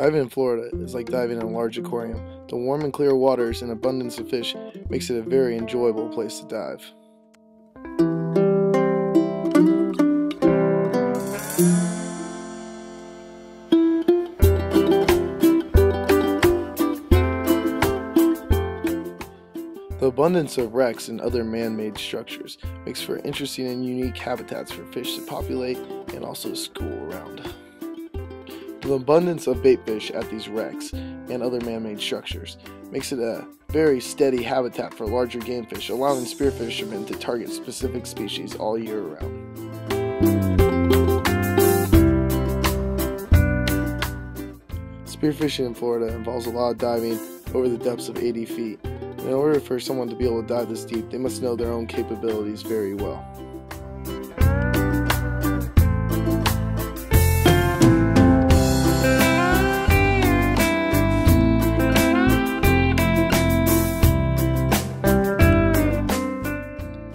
Diving in Florida is like diving in a large aquarium. The warm and clear waters and abundance of fish makes it a very enjoyable place to dive. The abundance of wrecks and other man-made structures makes for interesting and unique habitats for fish to populate and also school around. The abundance of bait fish at these wrecks and other man-made structures makes it a very steady habitat for larger game fish, allowing spear fishermen to target specific species all year round. Spearfishing in Florida involves a lot of diving over the depths of 80 feet. In order for someone to be able to dive this deep, they must know their own capabilities very well.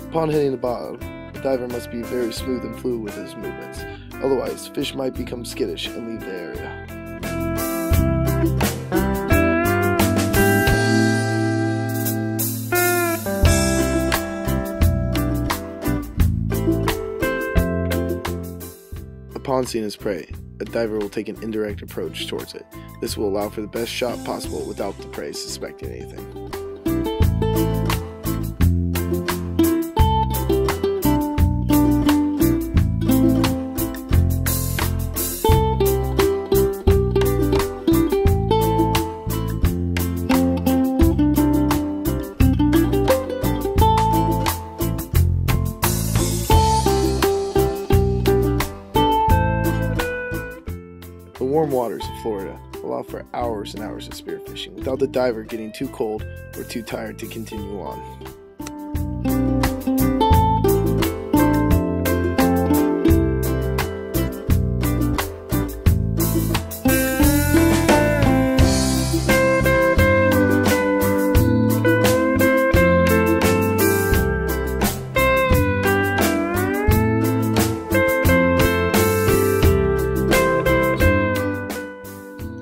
Upon hitting the bottom, the diver must be very smooth and fluid with his movements. Otherwise, fish might become skittish and leave the area. Upon seeing his prey, a diver will take an indirect approach towards it. This will allow for the best shot possible without the prey suspecting anything. The warm waters of Florida allow for hours and hours of spearfishing without the diver getting too cold or too tired to continue on.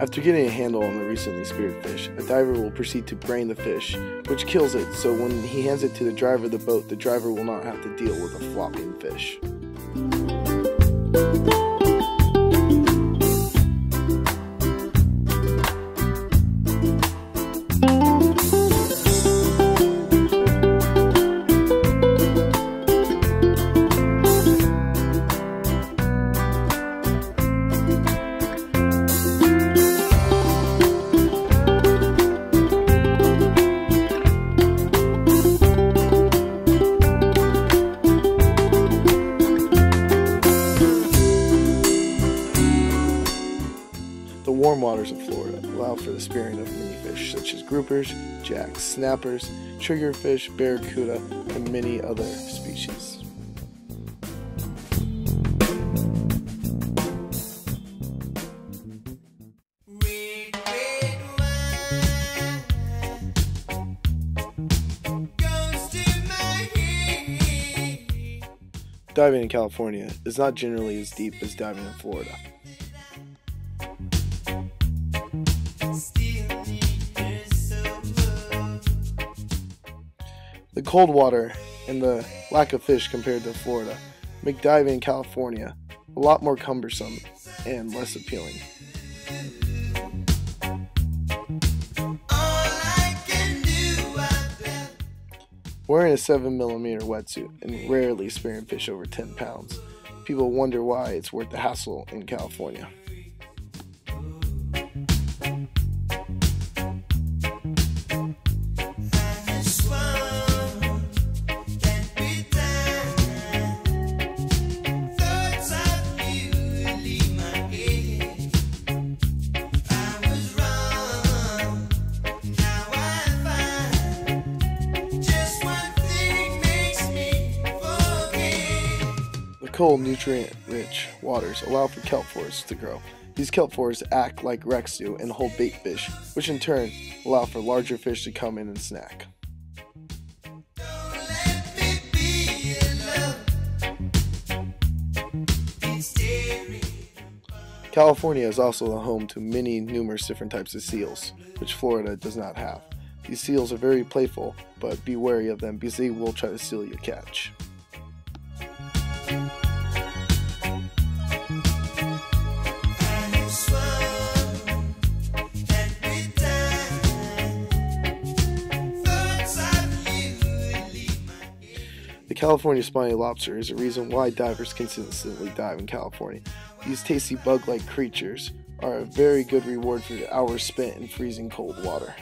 After getting a handle on the recently speared fish, a diver will proceed to brain the fish, which kills it, so when he hands it to the driver of the boat, the driver will not have to deal with a flopping fish. The warm waters of Florida allow for the spearing of many fish such as groupers, jacks, snappers, triggerfish, barracuda, and many other species. Diving in California is not generally as deep as diving in Florida. The cold water and the lack of fish compared to Florida make diving in California a lot more cumbersome and less appealing. Wearing a 7mm wetsuit and rarely spearing fish over 10 pounds, people wonder why it's worth the hassle in California. Cold, nutrient-rich waters allow for kelp forests to grow. These kelp forests act like wrecks do and hold bait fish, which in turn allow for larger fish to come in and snack. California is also the home to many numerous different types of seals, which Florida does not have. These seals are very playful, but be wary of them because they will try to steal your catch. The California spiny lobster is a reason why divers consistently dive in California. These tasty bug-like creatures are a very good reward for the hours spent in freezing cold water.